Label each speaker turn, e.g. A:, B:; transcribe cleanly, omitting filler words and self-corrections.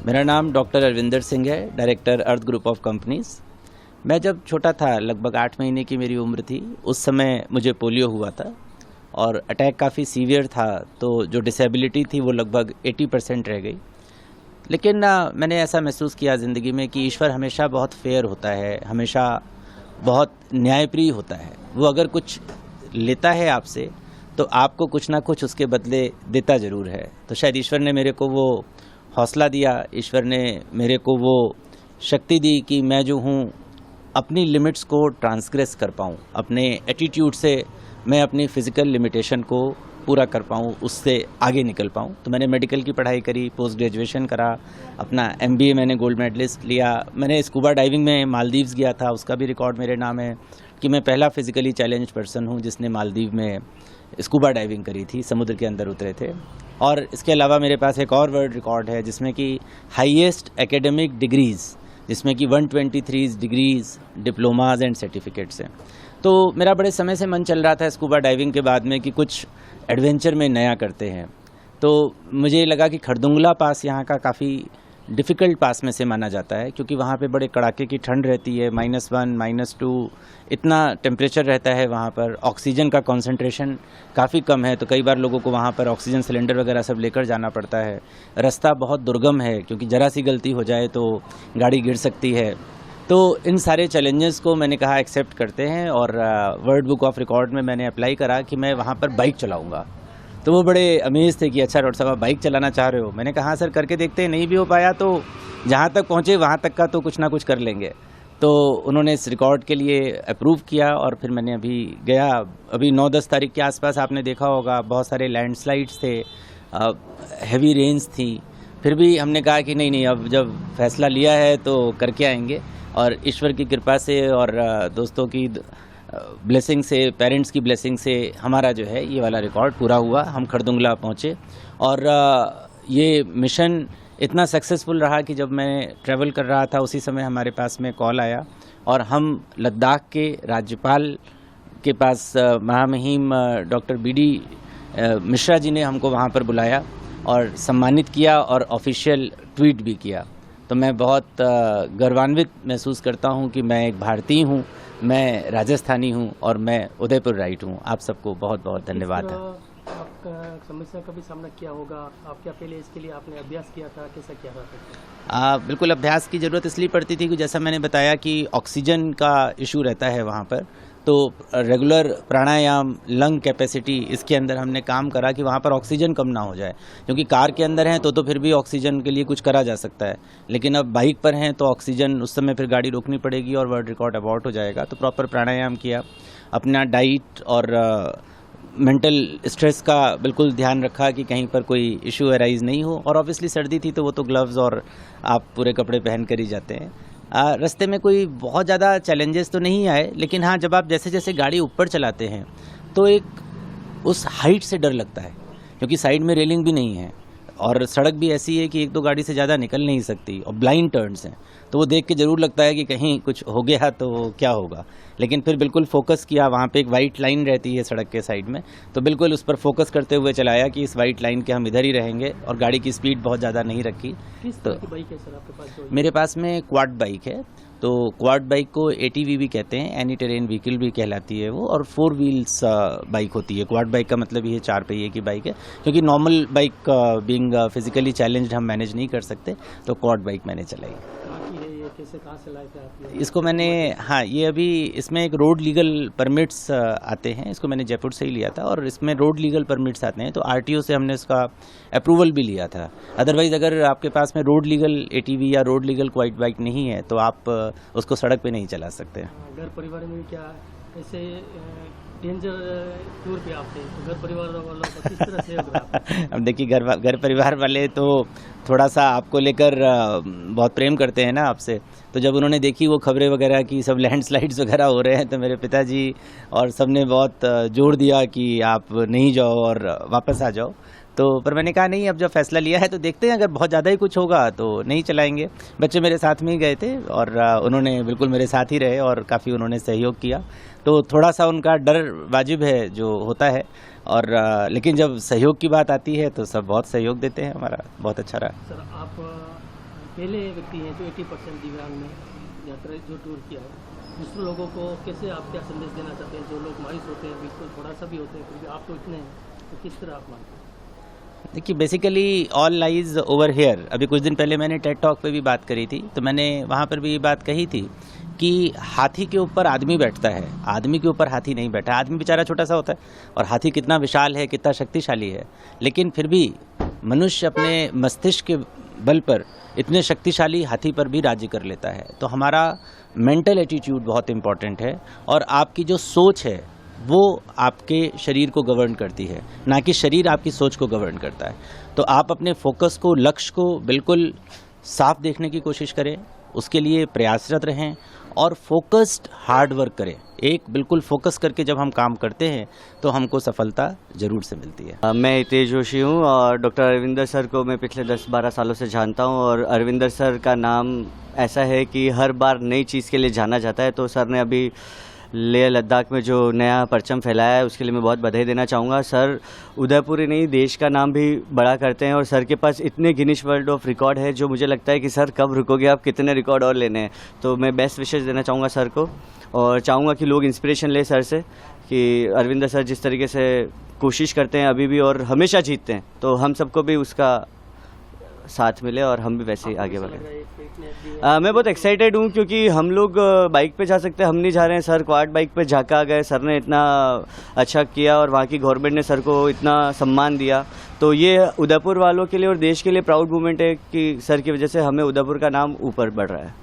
A: मेरा नाम डॉक्टर अरविंदर सिंह है, director earth group of companies. मैं जब छोटा था, लगभग 8 महीने की मेरी उम्र थी, उस समय मुझे पोलियो हुआ था और अटैक काफ़ी सीवियर था, तो जो डिसेबिलिटी थी वो लगभग 80% रह गई। लेकिन मैंने ऐसा महसूस किया ज़िंदगी में कि ईश्वर हमेशा बहुत फेयर होता है, हमेशा बहुत न्यायप्रिय होता है। वो अगर कुछ लेता है आपसे, तो आपको कुछ ना कुछ उसके बदले देता ज़रूर है। तो शायद ईश्वर ने मेरे को वो हौसला दिया, ईश्वर ने मेरे को वो शक्ति दी कि मैं जो हूँ अपनी लिमिट्स को ट्रांसग्रेस कर पाऊँ, अपने एटीट्यूड से मैं अपनी फ़िज़िकल लिमिटेशन को पूरा कर पाऊँ, उससे आगे निकल पाऊँ। तो मैंने मेडिकल की पढ़ाई करी, पोस्ट ग्रेजुएशन करा, अपना MBA मैंने गोल्ड मेडलिस्ट लिया। मैंने स्कूबा डाइविंग में मालदीव्स गया था, उसका भी रिकॉर्ड मेरे नाम है कि मैं पहला फिज़िकली चैलेंज्ड पर्सन हूँ जिसने मालदीव में स्कूबा डाइविंग करी थी, समुद्र के अंदर उतरे थे। और इसके अलावा मेरे पास एक और वर्ल्ड रिकॉर्ड है जिसमें कि हाईएस्ट एकेडमिक डिग्रीज़, जिसमें कि 123 डिग्रीज़, डिप्लोमाज एंड सर्टिफिकेट्स हैं। तो मेरा बड़े समय से मन चल रहा था स्कूबा डाइविंग के बाद में कि कुछ एडवेंचर में नया करते हैं। तो मुझे लगा कि खरदुंगला पास यहाँ का काफ़ी डिफ़िकल्ट पास में से माना जाता है, क्योंकि वहाँ पे बड़े कड़ाके की ठंड रहती है, -1, -2 इतना टेम्परेचर रहता है वहाँ पर। ऑक्सीजन का कॉन्सेंट्रेशन काफ़ी कम है, तो कई बार लोगों को वहाँ पर ऑक्सीजन सिलेंडर वगैरह सब लेकर जाना पड़ता है। रास्ता बहुत दुर्गम है, क्योंकि ज़रा सी गलती हो जाए तो गाड़ी गिर सकती है। तो इन सारे चैलेंजेस को मैंने कहा एक्सेप्ट करते हैं, और वर्ल्ड बुक ऑफ रिकॉर्ड में मैंने अप्लाई करा कि मैं वहाँ पर बाइक चलाऊँगा। तो वो बड़े अमेज़ थे कि अच्छा डॉक्टर साहब आप बाइक चलाना चाह रहे हो। मैंने कहा हाँ सर, करके देखते हैं, नहीं भी हो पाया तो जहाँ तक पहुँचे वहाँ तक का तो कुछ ना कुछ कर लेंगे। तो उन्होंने इस रिकॉर्ड के लिए अप्रूव किया, और फिर मैंने अभी गया, अभी 9-10 तारीख के आसपास आपने देखा होगा बहुत सारे लैंडस्लाइड्स थे, हैवी रेन्स थी। फिर भी हमने कहा कि नहीं, अब जब फैसला लिया है तो करके आएंगे, और ईश्वर की कृपा से और दोस्तों की ब्लेसिंग से, पेरेंट्स की ब्लेसिंग से हमारा जो है ये वाला रिकॉर्ड पूरा हुआ। हम खरदुंगला पहुँचे, और ये मिशन इतना सक्सेसफुल रहा कि जब मैं ट्रैवल कर रहा था उसी समय हमारे पास में कॉल आया, और हम लद्दाख के राज्यपाल के पास महामहिम डॉक्टर BD मिश्रा जी ने हमको वहाँ पर बुलाया और सम्मानित किया, और ऑफिशियल ट्वीट भी किया। तो मैं बहुत गर्वान्वित महसूस करता हूँ कि मैं एक भारतीय हूँ, मैं राजस्थानी हूँ, और मैं उदयपुर राइट हूँ। आप सबको बहुत बहुत धन्यवाद है।
B: आपका समस्या का भी सामना किया होगा, आप क्या पहले इसके लिए आपने अभ्यास किया था, कैसा किया था?
A: बिल्कुल अभ्यास की ज़रूरत इसलिए पड़ती थी कि जैसा मैंने बताया कि ऑक्सीजन का इशू रहता है वहाँ पर, तो रेगुलर प्राणायाम, लंग कैपेसिटी, इसके अंदर हमने काम करा कि वहाँ पर ऑक्सीजन कम ना हो जाए। क्योंकि कार के अंदर हैं तो फिर भी ऑक्सीजन के लिए कुछ करा जा सकता है, लेकिन अब बाइक पर हैं तो ऑक्सीजन उस समय फिर गाड़ी रोकनी पड़ेगी और वर्ल्ड रिकॉर्ड अबॉर्ट हो जाएगा। तो प्रॉपर प्राणायाम किया, अपना डाइट और मेंटल स्ट्रेस का बिल्कुल ध्यान रखा कि कहीं पर कोई इशू अराइज नहीं हो। और ऑब्वियसली सर्दी थी तो वो तो ग्लव्स और आप पूरे कपड़े पहन कर ही जाते हैं। रास्ते में कोई बहुत ज़्यादा चैलेंजेस तो नहीं आए, लेकिन हाँ, जब आप जैसे जैसे गाड़ी ऊपर चलाते हैं तो एक उस हाइट से डर लगता है, क्योंकि साइड में रेलिंग भी नहीं है, और सड़क भी ऐसी है कि 1-2 गाड़ी से ज़्यादा निकल नहीं सकती, और ब्लाइंड टर्न्स हैं। तो वो देख के ज़रूर लगता है कि कहीं कुछ हो गया तो क्या होगा। लेकिन फिर बिल्कुल फोकस किया, वहाँ पे एक वाइट लाइन रहती है सड़क के साइड में, तो बिल्कुल उस पर फोकस करते हुए चलाया कि इस वाइट लाइन के हम इधर ही रहेंगे, और गाड़ी की स्पीड बहुत ज़्यादा नहीं रखी।
B: किस तरह की बाइक है सर आपके पास?
A: मेरे पास में क्वाड बाइक है। तो क्वाड बाइक को ATV भी कहते हैं, एनी टेरेन व्हीकल भी कहलाती है वो, और 4 व्हील्स बाइक होती है। क्वाड बाइक का मतलब ये 4 पहिए की बाइक है, क्योंकि normal bike being physically challenged हम मैनेज नहीं कर सकते, तो क्वाड बाइक मैंने चलाई।
B: कैसे, कहाँ से लाए थे आप?
A: इसको मैंने, हाँ, ये अभी इसमें एक रोड लीगल परमिट्स आते हैं, इसको मैंने जयपुर से ही लिया था, और इसमें रोड लीगल परमिट्स आते हैं, तो RTO से हमने इसका अप्रूवल भी लिया था। अदरवाइज़ अगर आपके पास में रोड लीगल ATV या रोड लीगल क्वाड बाइक नहीं है तो आप उसको सड़क पे नहीं चला सकते।
B: घर परिवार में क्या ऐसे डेंजर टूर पे आप थे, तो घर परिवार वालों को किस तरह से
A: अब देखिए, घर परिवार वाले तो थोड़ा सा आपको लेकर बहुत प्रेम करते हैं ना आपसे, तो जब उन्होंने देखी वो खबरें वगैरह की सब लैंडस्लाइड्स वगैरह हो रहे हैं, तो मेरे पिताजी और सबने बहुत जोर दिया कि आप नहीं जाओ और वापस आ जाओ। तो पर मैंने कहा नहीं, अब जब फैसला लिया है तो देखते हैं, अगर बहुत ज़्यादा ही कुछ होगा तो नहीं चलाएंगे। बच्चे मेरे साथ में ही गए थे, और उन्होंने बिल्कुल मेरे साथ ही रहे, और काफ़ी उन्होंने सहयोग किया। तो थोड़ा सा उनका डर वाजिब है जो होता है, और लेकिन जब सहयोग की बात आती है तो सब बहुत सहयोग देते हैं, हमारा बहुत अच्छा रहा।
B: सर आप पहले व्यक्ति हैं जो 80% दिव्यांग में यात्रा जो टूर किया है, दूसरे लोगों को कैसे आप क्या संदेश देना चाहते हैं? जो लोग मायूस होते हैं, बिल्कुल थोड़ा सा भी होते हैं, फिर भी आप तो इतने हैं, तो किस तरह आप मानते हैं?
A: देखिए, basically all lies over here. अभी कुछ दिन पहले मैंने टेड टॉक पे भी बात करी थी, तो मैंने वहाँ पर भी ये बात कही थी कि हाथी के ऊपर आदमी बैठता है, आदमी के ऊपर हाथी नहीं बैठा। आदमी बेचारा छोटा सा होता है और हाथी कितना विशाल है, कितना शक्तिशाली है, लेकिन फिर भी मनुष्य अपने मस्तिष्क के बल पर इतने शक्तिशाली हाथी पर भी राज्य कर लेता है। तो हमारा मेंटल एटीट्यूड बहुत इम्पॉर्टेंट है, और आपकी जो सोच है वो आपके शरीर को गवर्न करती है, ना कि शरीर आपकी सोच को गवर्न करता है। तो आप अपने फोकस को, लक्ष्य को बिल्कुल साफ देखने की कोशिश करें, उसके लिए प्रयासरत रहें और फोकस्ड हार्ड वर्क करें। एक बिल्कुल फोकस करके जब हम काम करते हैं तो हमको सफलता ज़रूर से मिलती है।
C: मैं हितेश जोशी हूँ और डॉक्टर अरविंदर सर को मैं पिछले 10-12 सालों से जानता हूँ, और अरविंदर सर का नाम ऐसा है कि हर बार नई चीज़ के लिए जाना जाता है। तो सर ने अभी लेह लद्दाख में जो नया परचम फैलाया है उसके लिए मैं बहुत बधाई देना चाहूँगा। सर उदयपुर ही नहीं, देश का नाम भी बड़ा करते हैं, और सर के पास इतने गिनीज वर्ल्ड ऑफ रिकॉर्ड है जो मुझे लगता है कि सर कब रुकोगे, आप कितने रिकॉर्ड और लेने हैं। तो मैं बेस्ट विशेष देना चाहूँगा सर को, और चाहूँगा कि लोग इंस्पिरेशन ले सर से, कि अरविंदर सर जिस तरीके से कोशिश करते हैं अभी भी और हमेशा जीतते हैं, तो हम सबको भी उसका साथ मिले और हम भी वैसे ही आगे बढ़ें। मैं बहुत एक्साइटेड हूँ क्योंकि हम लोग बाइक पे जा सकते हैं, हम नहीं जा रहे हैं। सर क्वाड बाइक पे जाकर आ गए, सर ने इतना अच्छा किया और वहाँ की गवर्नमेंट ने सर को इतना सम्मान दिया। तो ये उदयपुर वालों के लिए और देश के लिए प्राउड मोमेंट है कि सर की वजह से हमें उदयपुर का नाम ऊपर बढ़ रहा है।